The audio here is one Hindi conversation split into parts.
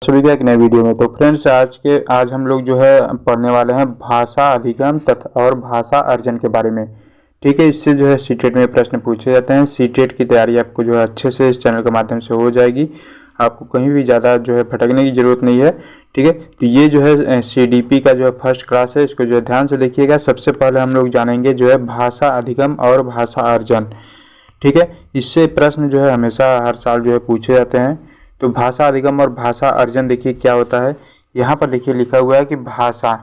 सभी का एक नए वीडियो में। तो फ्रेंड्स आज हम लोग जो है पढ़ने वाले हैं भाषा अधिगम तथा और भाषा अर्जन के बारे में। ठीक है, इससे जो है सीटेट में प्रश्न पूछे जाते हैं। सीटेट की तैयारी आपको जो है अच्छे से इस चैनल के माध्यम से हो जाएगी। आपको कहीं भी ज़्यादा जो है भटकने की ज़रूरत नहीं है। ठीक है, तो ये जो है CDP का जो है फर्स्ट क्लास है, इसको जो है ध्यान से देखिएगा। सबसे पहले हम लोग जानेंगे जो है भाषा अधिगम और भाषा अर्जन। ठीक है, इससे प्रश्न जो है हमेशा हर साल जो है पूछे जाते हैं। तो भाषा अधिगम और भाषा अर्जन देखिए क्या होता है। यहाँ पर देखिए लिखा हुआ है कि भाषा।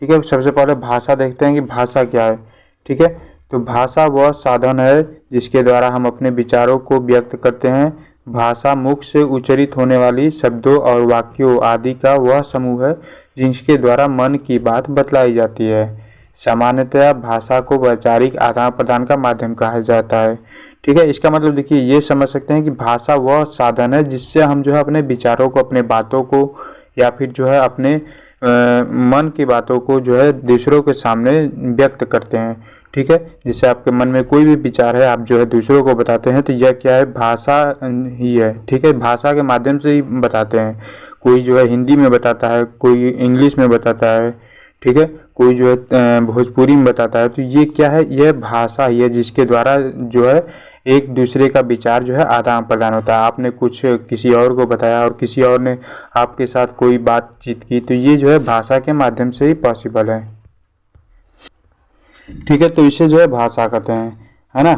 ठीक है, सबसे पहले भाषा देखते हैं कि भाषा क्या है। ठीक है, तो भाषा वह साधन है जिसके द्वारा हम अपने विचारों को व्यक्त करते हैं। भाषा मुख से उच्चारित होने वाली शब्दों और वाक्यों आदि का वह समूह है जिनके द्वारा मन की बात बतलाई जाती है। सामान्यतया भाषा को वैचारिक आदान प्रदान का माध्यम कहा जाता है। ठीक है, इसका मतलब देखिए ये समझ सकते हैं कि भाषा वह साधन है जिससे हम जो है अपने विचारों को, अपने बातों को या फिर जो है अपने मन की बातों को जो है दूसरों के सामने व्यक्त करते हैं। ठीक है, जैसे आपके मन में कोई भी विचार है, आप जो है दूसरों को बताते हैं, तो यह क्या है, भाषा ही है। ठीक है, भाषा के माध्यम से ही बताते हैं। कोई जो है हिंदी में बताता है, कोई इंग्लिश में बताता है। ठीक है, कोई जो है भोजपुरी में बताता है। तो ये क्या है, यह भाषा ही है जिसके द्वारा जो है एक दूसरे का विचार जो है आदान प्रदान होता है। आपने कुछ किसी और को बताया और किसी और ने आपके साथ कोई बातचीत की, तो ये जो है भाषा के माध्यम से ही पॉसिबल है। ठीक है, तो इसे जो है भाषा कहते हैं, है ना।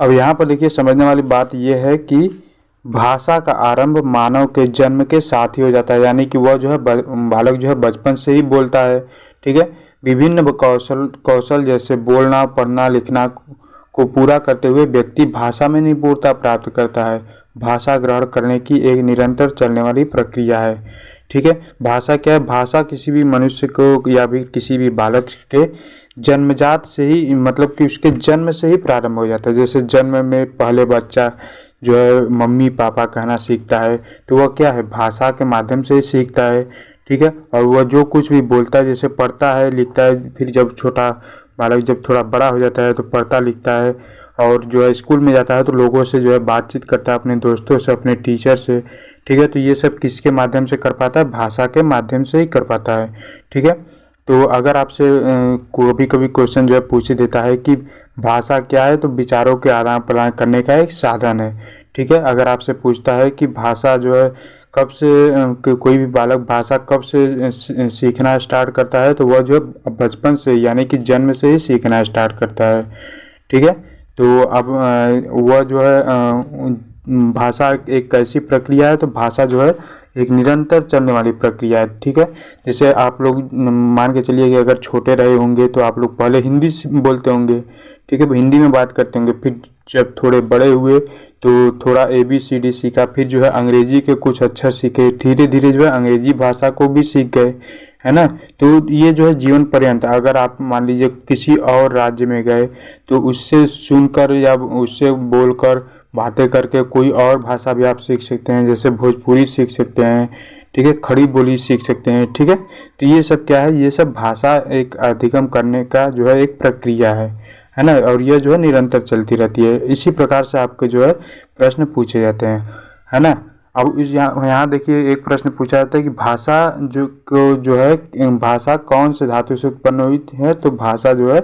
अब यहाँ पर देखिए समझने वाली बात यह है कि भाषा का आरंभ मानव के जन्म के साथ ही हो जाता है, यानी कि वह जो है बालक जो है बचपन से ही बोलता है। ठीक है, विभिन्न कौशल जैसे बोलना, पढ़ना, लिखना को पूरा करते हुए व्यक्ति भाषा में निपुणता प्राप्त करता है। भाषा ग्रहण करने की एक निरंतर चलने वाली प्रक्रिया है। ठीक है, भाषा क्या है, भाषा किसी भी मनुष्य को या भी किसी भी बालक के जन्मजात से ही, मतलब कि उसके जन्म से ही प्रारंभ हो जाता है। जैसे जन्म में पहले बच्चा जो है मम्मी पापा कहना सीखता है, तो वह क्या है, भाषा के माध्यम से ही सीखता है। ठीक है, और वह जो कुछ भी बोलता है, जैसे पढ़ता है, लिखता है, फिर जब छोटा बालक जब थोड़ा बड़ा हो जाता है तो पढ़ता लिखता है, और जो है स्कूल में जाता है तो लोगों से जो है बातचीत करता है, अपने दोस्तों से, अपने टीचर से। ठीक है, तो ये सब किसके माध्यम से कर पाता है, भाषा के माध्यम से ही कर पाता है। ठीक है, तो अगर आपसे कभी कभी क्वेश्चन जो है पूछ देता है कि भाषा क्या है, तो विचारों के आदान प्रदान करने का एक साधन है। ठीक है, अगर आपसे पूछता है कि भाषा जो है कब से कोई भी बालक भाषा कब से सीखना स्टार्ट करता है, तो वह जो बचपन से यानी कि जन्म से ही सीखना स्टार्ट करता है। ठीक है, तो अब वह जो है भाषा एक ऐसी प्रक्रिया है, तो भाषा जो है एक निरंतर चलने वाली प्रक्रिया है। ठीक है, जैसे आप लोग मान के चलिए कि अगर छोटे रहे होंगे तो आप लोग पहले हिंदी बोलते होंगे। ठीक है, हिंदी में बात करते होंगे, फिर जब थोड़े बड़े हुए तो थोड़ा ABCD सीखा, फिर जो है अंग्रेजी के कुछ अक्षर सीखे, धीरे धीरे जो है अंग्रेजी भाषा को भी सीख गए, है ना। तो ये जो है जीवन पर्यंत, अगर आप मान लीजिए किसी और राज्य में गए तो उससे सुनकर या उससे बोलकर बातें करके कोई और भाषा भी आप सीख सकते हैं, जैसे भोजपुरी सीख सकते हैं। ठीक है, खड़ी बोली सीख सकते हैं। ठीक है, तो ये सब क्या है, ये सब भाषा एक अधिगम करने का जो है एक प्रक्रिया है ना, और यह जो है निरंतर चलती रहती है। इसी प्रकार से आपके जो है प्रश्न पूछे जाते हैं, है ना। अब यहाँ देखिए एक प्रश्न पूछा जाता है कि भाषा जो है भाषा कौन से धातु से उत्पन्न हुई है, तो भाषा जो है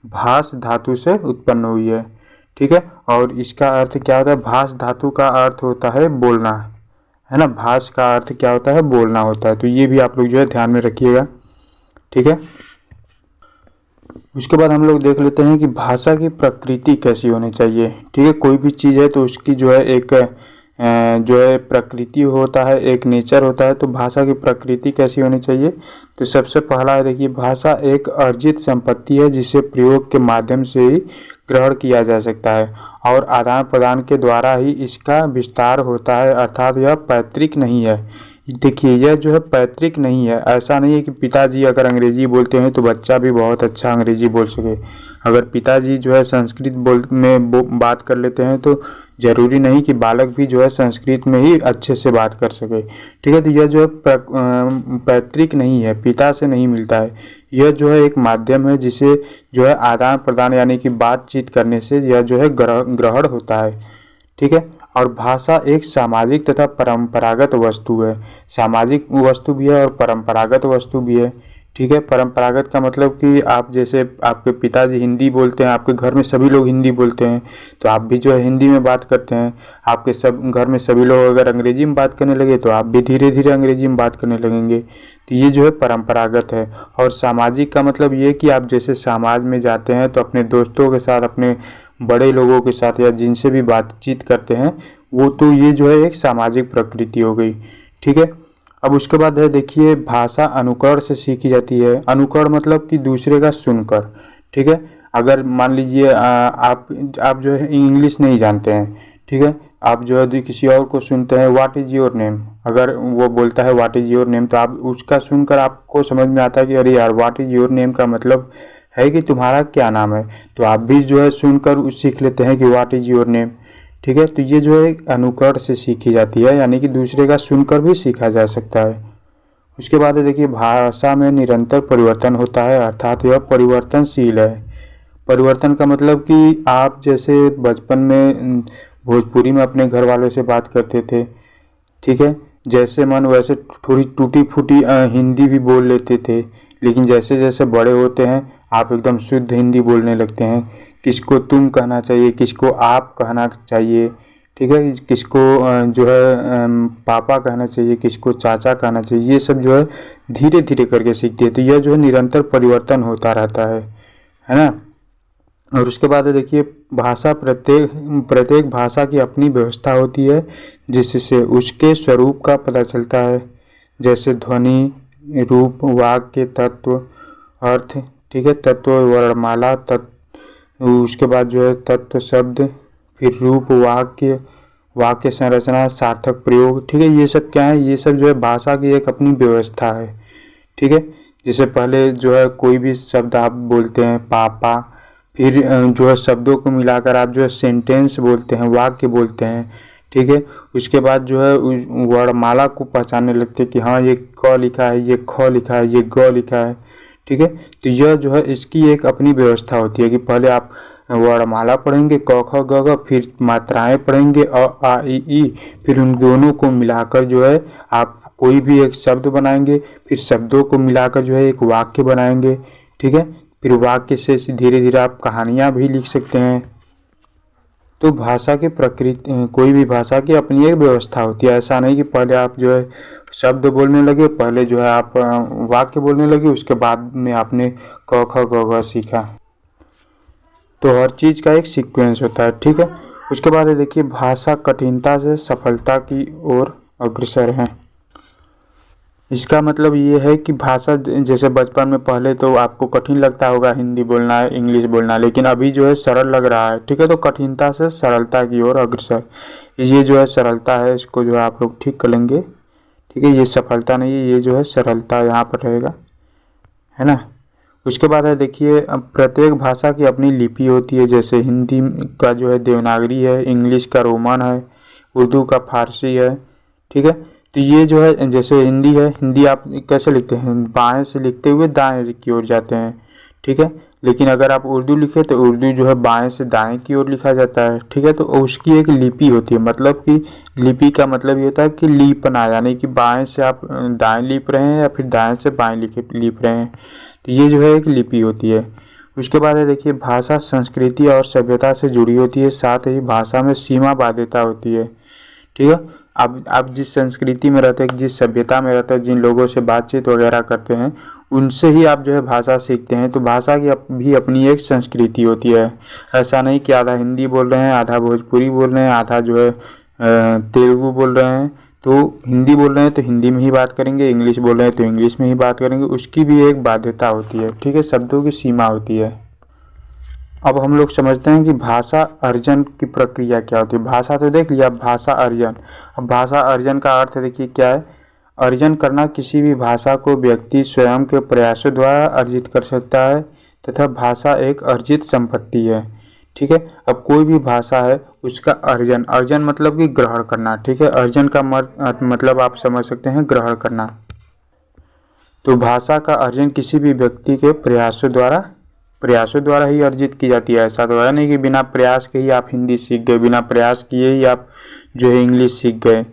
भाष धातु से उत्पन्न हुई है। ठीक है, और इसका अर्थ क्या होता है, भाष धातु का अर्थ होता है बोलना, है ना। भाष का अर्थ क्या होता है, बोलना होता है। तो ये भी आप लोग जो है ध्यान में रखिएगा। ठीक है, उसके बाद हम लोग देख लेते हैं कि भाषा की प्रकृति कैसी होनी चाहिए। ठीक है, कोई भी चीज़ है तो उसकी जो है एक जो है प्रकृति होता है, एक नेचर होता है। तो भाषा की प्रकृति कैसी होनी चाहिए, तो सबसे पहला है देखिए, भाषा एक अर्जित संपत्ति है जिसे प्रयोग के माध्यम से ही ग्रहण किया जा सकता है और आदान प्रदान के द्वारा ही इसका विस्तार होता है, अर्थात यह पैतृक नहीं है। देखिए यह जो है पैतृक नहीं है, ऐसा नहीं है कि पिताजी अगर अंग्रेजी बोलते हैं तो बच्चा भी बहुत अच्छा अंग्रेजी बोल सके। अगर पिताजी जो है संस्कृत बात कर लेते हैं तो ज़रूरी नहीं कि बालक भी जो है संस्कृत में ही अच्छे से बात कर सके। ठीक है, तो यह जो है पैतृक नहीं है, पिता से नहीं मिलता है। यह जो है एक माध्यम है जिसे जो है आदान प्रदान यानी कि बातचीत करने से यह जो है ग्रहण होता है। ठीक है, और भाषा एक सामाजिक तथा परंपरागत वस्तु है। सामाजिक वस्तु भी है और परंपरागत वस्तु भी है। ठीक है, परंपरागत का मतलब कि आप जैसे आपके पिताजी हिंदी बोलते हैं, आपके घर में सभी लोग हिंदी बोलते हैं, तो आप भी जो है हिंदी में बात करते हैं। आपके सब घर में सभी लोग अगर अंग्रेजी में बात करने लगे तो आप भी धीरे धीरे अंग्रेजी में बात करने लगेंगे। तो ये जो है परंपरागत है। और सामाजिक का मतलब ये कि आप जैसे समाज में जाते हैं तो अपने दोस्तों के साथ, अपने बड़े लोगों के साथ या जिनसे भी बातचीत करते हैं वो, तो ये जो है एक सामाजिक प्रकृति हो गई। ठीक है, अब उसके बाद है देखिए, भाषा अनुकरण से सीखी जाती है। अनुकरण मतलब कि दूसरे का सुनकर। ठीक है, अगर मान लीजिए आप जो है इंग्लिश नहीं जानते हैं, ठीक है, आप जो है किसी और को सुनते हैं, व्हाट इज़ योर नेम, अगर वो बोलता है व्हाट इज़ योर नेम, तो आप उसका सुनकर आपको समझ में आता है कि अरे यार व्हाट इज़ योर नेम का मतलब है कि तुम्हारा क्या नाम है, तो आप भी जो है सुनकर सीख लेते हैं कि व्हाट इज़ योर नेम। ठीक है, तो ये जो है अनुकरण से सीखी जाती है, यानी कि दूसरे का सुनकर भी सीखा जा सकता है। उसके बाद देखिए, भाषा में निरंतर परिवर्तन होता है, अर्थात यह परिवर्तनशील है। परिवर्तन का मतलब कि आप जैसे बचपन में भोजपुरी में अपने घर वालों से बात करते थे, ठीक है, जैसे मन वैसे थोड़ी टूटी फूटी हिंदी भी बोल लेते थे, लेकिन जैसे जैसे बड़े होते हैं आप एकदम शुद्ध हिंदी बोलने लगते हैं। किसको तुम कहना चाहिए, किसको आप कहना चाहिए, ठीक है, किसको जो है पापा कहना चाहिए, किसको चाचा कहना चाहिए, ये सब जो है धीरे धीरे करके सीखते हैं। तो यह जो है निरंतर परिवर्तन होता रहता है ना। और उसके बाद देखिए, भाषा प्रत्येक भाषा की अपनी व्यवस्था होती है, जिससे उसके स्वरूप का पता चलता है, जैसे ध्वनि, रूप, वाक्य, तत्व, अर्थ, ठीक है, तत्व, वर्णमाला, तत्व, उसके बाद जो है तत्व शब्द, फिर रूप, वाक्य संरचना, सार्थक प्रयोग। ठीक है, ये सब क्या है, ये सब जो है भाषा की एक अपनी व्यवस्था है। ठीक है, जैसे पहले जो है कोई भी शब्द आप बोलते हैं, पापा, फिर जो है शब्दों को मिलाकर आप जो है सेंटेंस बोलते हैं, वाक्य बोलते हैं। ठीक है, उसके बाद जो है वर्णमाला को पहचानने लगते हैं कि हाँ ये क लिखा है, ये ख लिखा है, ये ग लिखा है। ठीक है, तो यह जो है इसकी एक अपनी व्यवस्था होती है कि पहले आप वर्णमाला पढ़ेंगे क ख ग घ, फिर मात्राएं पढ़ेंगे अ आ इ ई, फिर उन दोनों को मिलाकर जो है आप कोई भी एक शब्द बनाएंगे, फिर शब्दों को मिलाकर जो है एक वाक्य बनाएंगे। ठीक है, फिर वाक्य से धीरे धीरे आप कहानियाँ भी लिख सकते हैं। तो भाषा की प्रकृति, कोई भी भाषा की अपनी एक व्यवस्था होती है। ऐसा नहीं कि पहले आप जो है शब्द बोलने लगे, पहले जो है आप वाक्य बोलने लगे, उसके बाद में आपने क ख ग घ सीखा। तो हर चीज़ का एक सीक्वेंस होता है। ठीक है, उसके बाद देखिए, भाषा कठिनता से सफलता की ओर अग्रसर है। इसका मतलब ये है कि भाषा, जैसे बचपन में पहले तो आपको कठिन लगता होगा हिंदी बोलना, इंग्लिश बोलना, लेकिन अभी जो है सरल लग रहा है। ठीक है, तो कठिनता से सरलता की ओर अग्रसर, ये जो है सरलता है, इसको जो है आप लोग ठीक कर लेंगे। ठीक है, ये सफलता नहीं है, ये जो है सरलता यहाँ पर रहेगा, है ना। उसके बाद है देखिए, प्रत्येक भाषा की अपनी लिपि होती है, जैसे हिंदी का जो है देवनागरी है, इंग्लिश का रोमन है, उर्दू का फारसी है। ठीक है, तो ये जो है जैसे हिंदी है, हिंदी आप कैसे लिखते हैं, बाएं से लिखते हुए दाएं की ओर जाते हैं। ठीक है, लेकिन अगर आप उर्दू लिखे तो उर्दू जो है बाएं से दाएं की ओर लिखा जाता है। ठीक है, तो उसकी एक लिपि होती है, मतलब कि लिपि का मतलब ये होता है कि लीपना, यानी कि बाएं से आप दाएं लिप रहे हैं या फिर दाएं से बाएं लिप रहे हैं, तो ये जो है एक लिपि होती है। उसके बाद है देखिए, भाषा संस्कृति और सभ्यता से जुड़ी होती है, साथ ही भाषा में सीमा बाध्यता होती है। ठीक है, आप जिस संस्कृति में रहते हैं, जिस सभ्यता में रहते हैं, जिन लोगों से बातचीत वगैरह करते हैं, उनसे ही आप जो है भाषा सीखते हैं। तो भाषा की भी अपनी एक संस्कृति होती है। ऐसा नहीं कि आधा हिंदी बोल रहे हैं, आधा भोजपुरी बोल रहे हैं, आधा जो है तेलुगु बोल रहे हैं। तो हिंदी बोल रहे हैं तो हिंदी में ही बात करेंगे, इंग्लिश बोल रहे हैं तो इंग्लिश में ही बात करेंगे, उसकी भी एक बाध्यता होती है। ठीक है, शब्दों की सीमा होती है। अब हम लोग समझते हैं कि भाषा अर्जन की प्रक्रिया क्या होती है। भाषा तो देख लिया, भाषा अर्जन। अब भाषा अर्जन का अर्थ देखिए क्या है। अर्जन करना, किसी भी भाषा को व्यक्ति स्वयं के प्रयासों द्वारा अर्जित कर सकता है तथा भाषा एक अर्जित संपत्ति है। ठीक है, अब कोई भी भाषा है उसका अर्जन मतलब कि ग्रहण करना। ठीक है, अर्जन का मतलब आप समझ सकते हैं ग्रहण करना। तो भाषा का अर्जन किसी भी व्यक्ति के प्रयासों द्वारा ही अर्जित की जाती है। ऐसा तो है नहीं कि बिना प्रयास के ही आप हिंदी सीख गए, बिना प्रयास किए ही आप जो है इंग्लिश सीख गए।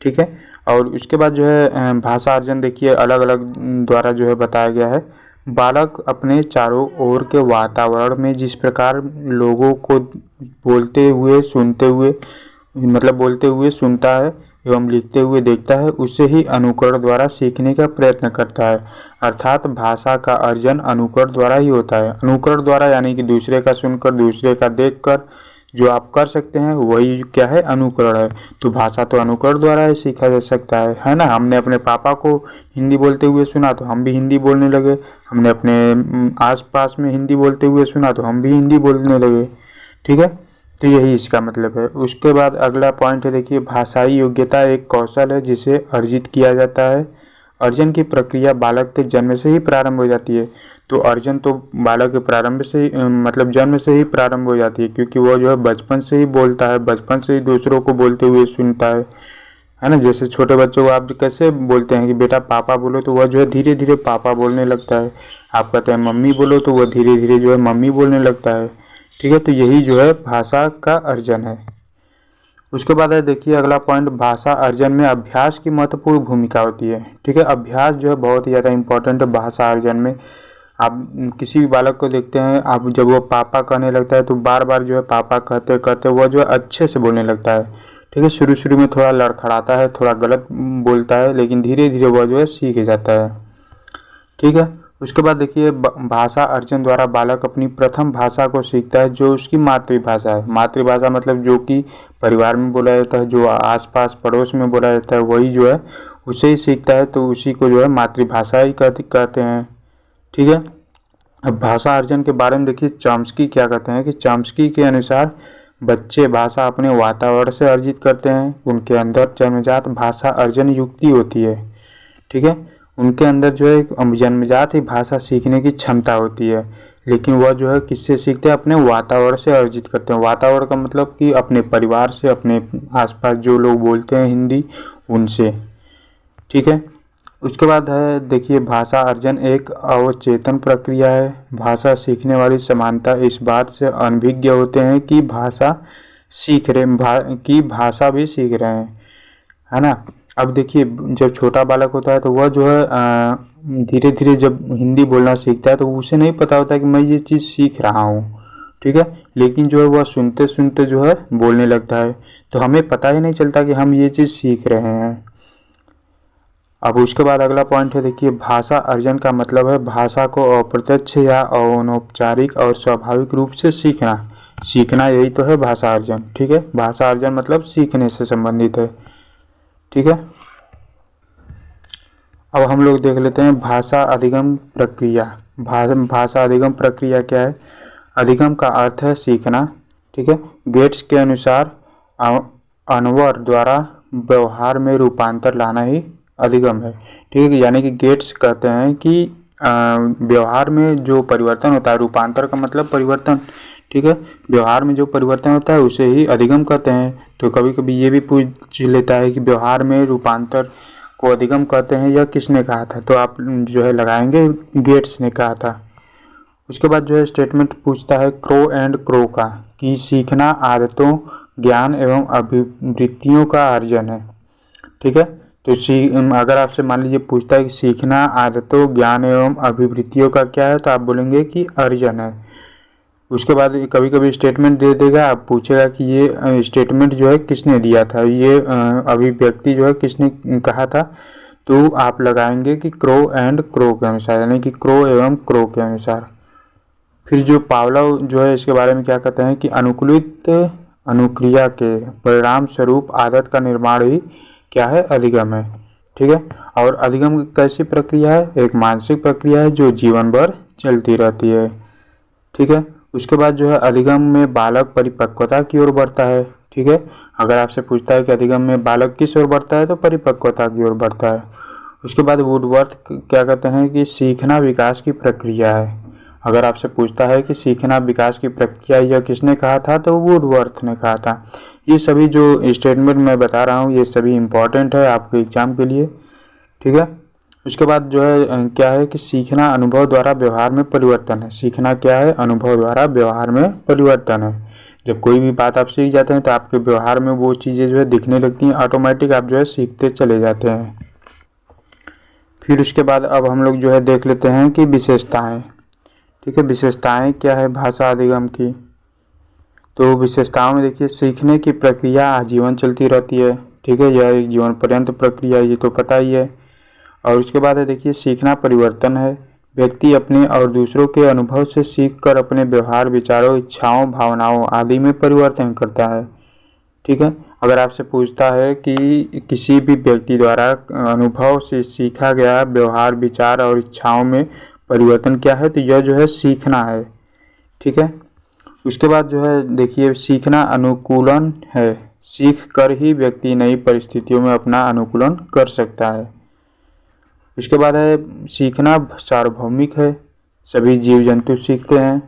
ठीक है, और उसके बाद जो है भाषा अर्जन देखिए अलग अलग द्वारा जो है बताया गया है। बालक अपने चारों ओर के वातावरण में जिस प्रकार लोगों को बोलते हुए सुनते हुए मतलब बोलते हुए सुनता है एवं लिखते हुए देखता है, उससे ही अनुकरण द्वारा सीखने का प्रयत्न करता है। अर्थात भाषा का अर्जन अनुकरण द्वारा ही होता है। अनुकरण द्वारा यानी कि दूसरे का सुनकर, दूसरे का देखकर जो आप कर सकते हैं वही क्या है, अनुकरण है। तो भाषा तो अनुकरण द्वारा ही सीखा जा सकता है ना। हमने अपने पापा को हिंदी बोलते हुए सुना तो हम भी हिंदी बोलने लगे, हमने अपने आसपास में हिंदी बोलते हुए सुना तो हम भी हिंदी बोलने लगे। ठीक है, तो यही इसका मतलब है। उसके बाद अगला पॉइंट है देखिए, भाषाई योग्यता एक कौशल है जिसे अर्जित किया जाता है। अर्जन की प्रक्रिया बालक के जन्म से ही प्रारंभ हो जाती है। तो अर्जन तो बालक के प्रारंभ से ही मतलब जन्म से ही प्रारंभ हो जाती है, क्योंकि वो जो है बचपन से ही बोलता है, बचपन से ही दूसरों को बोलते हुए सुनता है ना। जैसे छोटे बच्चों को आप कैसे बोलते हैं कि बेटा पापा बोलो, तो वह जो है धीरे धीरे पापा बोलने लगता है। आप कहते हैं मम्मी बोलो, तो वह धीरे धीरे जो है मम्मी बोलने लगता है। ठीक है, तो यही जो है भाषा का अर्जन है। उसके बाद है देखिए अगला पॉइंट, भाषा अर्जन में अभ्यास की महत्वपूर्ण भूमिका होती है। ठीक है, अभ्यास जो है बहुत ही ज़्यादा इंपॉर्टेंट है भाषा अर्जन में। आप किसी भी बालक को देखते हैं, आप जब वो पापा कहने लगता है तो बार बार जो है पापा कहते कहते वह जो है अच्छे से बोलने लगता है। ठीक है, शुरू शुरू में थोड़ा लड़खड़ाता है, थोड़ा गलत बोलता है, लेकिन धीरे धीरे वह जो है सीख जाता है। ठीक है, उसके बाद देखिए भाषा अर्जन द्वारा बालक अपनी प्रथम भाषा को सीखता है जो उसकी मातृभाषा है। मातृभाषा मतलब जो कि परिवार में बोला जाता है, जो आसपास पड़ोस में बोला जाता है, वही जो है उसे ही सीखता है, तो उसी को जो है मातृभाषा ही कहते हैं। ठीक है, अब भाषा अर्जन के बारे में देखिए चॉम्स्की क्या कहते हैं कि चॉम्स्की के अनुसार बच्चे भाषा अपने वातावरण से अर्जित करते हैं। उनके अंदर जन्मजात भाषा अर्जन युक्ति होती है। ठीक है, उनके अंदर जो है जन्मजात ही भाषा सीखने की क्षमता होती है, लेकिन वह जो है किससे सीखते हैं, अपने वातावरण से अर्जित करते हैं। वातावरण का मतलब कि अपने परिवार से, अपने आसपास जो लोग बोलते हैं हिंदी, उनसे। ठीक है, उसके बाद है देखिए भाषा अर्जन एक अवचेतन प्रक्रिया है। भाषा सीखने वाली समानता इस बात से अनभिज्ञ होते हैं कि भाषा भी सीख रहे हैं, है ना। अब देखिए जब छोटा बालक होता है तो वह जो है धीरे धीरे जब हिंदी बोलना सीखता है तो उसे नहीं पता होता कि मैं ये चीज़ सीख रहा हूँ। ठीक है, लेकिन जो है वह सुनते सुनते जो है बोलने लगता है, तो हमें पता ही नहीं चलता कि हम ये चीज़ सीख रहे हैं। अब उसके बाद अगला पॉइंट है देखिए, भाषा अर्जन का मतलब है भाषा को अप्रत्यक्ष या अनौपचारिक और स्वाभाविक रूप से सीखना यही तो है भाषा अर्जन। ठीक है, भाषा अर्जन मतलब सीखने से संबंधित है। ठीक है, अब हम लोग देख लेते हैं भाषा अधिगम प्रक्रिया। भाषा अधिगम प्रक्रिया क्या है? अधिगम का अर्थ है सीखना। ठीक है, गेट्स के अनुसार अनवर द्वारा व्यवहार में रूपांतर लाना ही अधिगम है। ठीक है, यानी कि गेट्स कहते हैं कि व्यवहार में जो परिवर्तन होता है, रूपांतर का मतलब परिवर्तन। ठीक है, व्यवहार में जो परिवर्तन होता है उसे ही अधिगम कहते हैं। तो कभी कभी ये भी पूछ लेता है कि व्यवहार में रूपांतर को अधिगम कहते हैं या किसने कहा था, तो आप जो है लगाएंगे गेट्स ने कहा था। उसके बाद जो है स्टेटमेंट पूछता है क्रो एंड क्रो का, कि सीखना आदतों, ज्ञान एवं अभिवृत्तियों का अर्जन है। ठीक है, तो अगर आपसे मान लीजिए पूछता है कि सीखना आदतों, ज्ञान एवं अभिवृत्तियों का क्या है, तो आप बोलेंगे कि अर्जन है। उसके बाद कभी कभी स्टेटमेंट दे देगा, आप पूछेगा कि ये स्टेटमेंट जो है किसने दिया था, ये अभिव्यक्ति जो है किसने कहा था, तो आप लगाएंगे कि क्रो एंड क्रो के अनुसार, यानी कि क्रो एवं क्रो के अनुसार। फिर जो पावलोव जो है इसके बारे में क्या कहते हैं कि अनुकूलित अनुक्रिया के परिणाम स्वरूप आदत का निर्माण ही क्या है, अधिगम है। ठीक है, और अधिगम कैसी प्रक्रिया है? एक मानसिक प्रक्रिया है जो जीवन भर चलती रहती है। ठीक है, उसके बाद जो है अधिगम में बालक परिपक्वता की ओर बढ़ता है। ठीक है, अगर आपसे पूछता है कि अधिगम में बालक किस ओर बढ़ता है, तो परिपक्वता की ओर बढ़ता है। उसके बाद वुडवर्थ क्या कहते हैं कि सीखना विकास की प्रक्रिया है। अगर आपसे पूछता है कि सीखना विकास की प्रक्रिया यह किसने कहा था, तो वुडवर्थ ने कहा था। ये सभी जो स्टेटमेंट मैं बता रहा हूँ ये सभी इम्पॉर्टेंट है आपके एग्जाम के लिए। ठीक है, उसके बाद जो है क्या है कि सीखना अनुभव द्वारा व्यवहार में परिवर्तन है। सीखना क्या है? अनुभव द्वारा व्यवहार में परिवर्तन है। जब कोई भी बात आप सीख जाते हैं तो आपके व्यवहार में वो चीज़ें जो है दिखने लगती हैं, ऑटोमेटिक आप जो है सीखते चले जाते हैं। फिर उसके बाद अब हम लोग जो है देख लेते हैं कि विशेषताएं। ठीक है, विशेषताएं क्या है भाषा अधिगम की। तो विशेषताओं में देखिए, सीखने की प्रक्रिया आजीवन चलती रहती है। ठीक है, यह एक जीवन पर्यंत प्रक्रिया, ये तो पता ही है। और उसके बाद है देखिए, सीखना परिवर्तन है। व्यक्ति अपने और दूसरों के अनुभव से सीखकर अपने व्यवहार, विचारों, इच्छाओं, भावनाओं आदि में परिवर्तन करता है। ठीक है, अगर आपसे पूछता है कि किसी भी व्यक्ति द्वारा अनुभव से सीखा गया व्यवहार, विचार और इच्छाओं में परिवर्तन क्या है, तो यह जो है सीखना है। ठीक है, उसके बाद जो है देखिए, सीखना अनुकूलन है। सीख कर ही व्यक्ति नई परिस्थितियों में अपना अनुकूलन कर सकता है। इसके बाद है सीखना सार्वभौमिक है। सभी जीव जंतु सीखते हैं।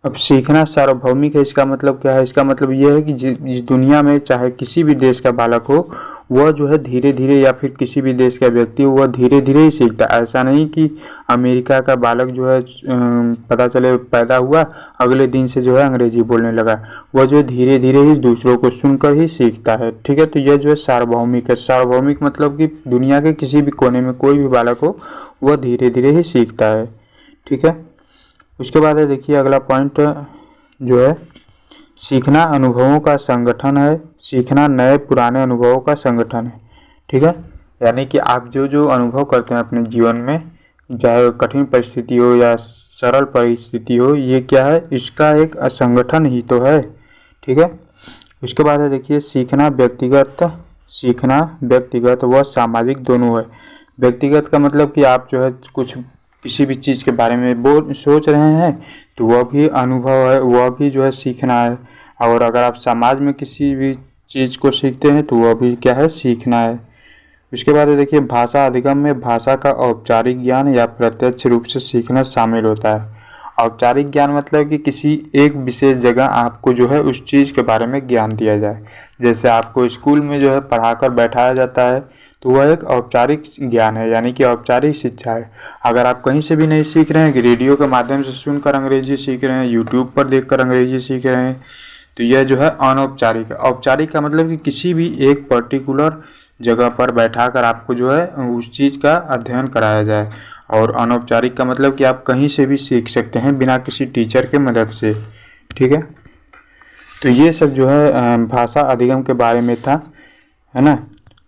अब सीखना सार्वभौमिक है, इसका मतलब क्या है? इसका मतलब यह है कि जिस दुनिया में चाहे किसी भी देश का बालक हो, वह जो है धीरे धीरे, या फिर किसी भी देश का व्यक्ति हो, वह धीरे धीरे ही सीखता है। ऐसा नहीं कि अमेरिका का बालक जो है पता चले पैदा हुआ अगले दिन से जो है अंग्रेजी बोलने लगा। वह जो धीरे धीरे ही दूसरों को सुनकर ही सीखता है। ठीक है, तो यह जो है सार्वभौमिक है। सार्वभौमिक मतलब कि दुनिया के किसी भी कोने में कोई भी बालक हो, वह धीरे धीरे ही सीखता है। ठीक है, उसके बाद है देखिए अगला पॉइंट जो है, सीखना अनुभवों का संगठन है। सीखना नए पुराने अनुभवों का संगठन है। ठीक है, यानी कि आप जो जो अनुभव करते हैं अपने जीवन में, चाहे कठिन परिस्थिति हो या सरल परिस्थिति हो, ये क्या है? इसका एक संगठन ही तो है। ठीक है, उसके बाद है देखिए, सीखना व्यक्तिगत व सामाजिक दोनों है। व्यक्तिगत का मतलब कि आप जो है कुछ किसी भी चीज़ के बारे में सोच रहे हैं, तो वह भी अनुभव है, वह भी जो है सीखना है। और अगर आप समाज में किसी भी चीज़ को सीखते हैं, तो वह भी क्या है? सीखना है। उसके बाद देखिए, भाषा अधिगम में भाषा का औपचारिक ज्ञान या प्रत्यक्ष रूप से सीखना शामिल होता है। औपचारिक ज्ञान मतलब कि किसी एक विशेष जगह आपको जो है उस चीज़ के बारे में ज्ञान दिया जाए। जैसे आपको स्कूल में जो है पढ़ाकर बैठाया जाता है, तो वह एक औपचारिक ज्ञान है, यानी कि औपचारिक शिक्षा है। अगर आप कहीं से भी नहीं सीख रहे हैं, कि रेडियो के माध्यम से सुनकर अंग्रेजी सीख रहे हैं, यूट्यूब पर देखकर अंग्रेजी सीख रहे हैं, तो यह जो है अनौपचारिक है। औपचारिक का मतलब कि किसी भी एक पर्टिकुलर जगह पर बैठाकर आपको जो है उस चीज़ का अध्ययन कराया जाए। और अनौपचारिक का मतलब कि आप कहीं से भी सीख सकते हैं बिना किसी टीचर के मदद से। ठीक है, तो ये सब जो है भाषा अधिगम के बारे में था, है ना।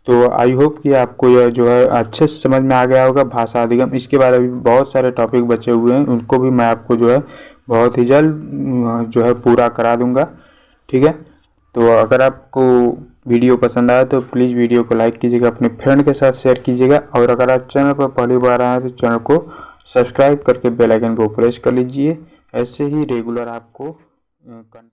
तो आई होप कि आपको यह जो है अच्छे से समझ में आ गया होगा भाषा अधिगम। इसके बाद अभी बहुत सारे टॉपिक बचे हुए हैं, उनको भी मैं आपको जो है बहुत ही जल्द जो है पूरा करा दूंगा। ठीक है, तो अगर आपको वीडियो पसंद आया तो प्लीज़ वीडियो को लाइक कीजिएगा, अपने फ्रेंड के साथ शेयर कीजिएगा। और अगर आप चैनल पर पहली बार आए हैं तो चैनल को सब्सक्राइब करके बेल आइकन को प्रेस कर लीजिए। ऐसे ही रेगुलर आपको कंटेंट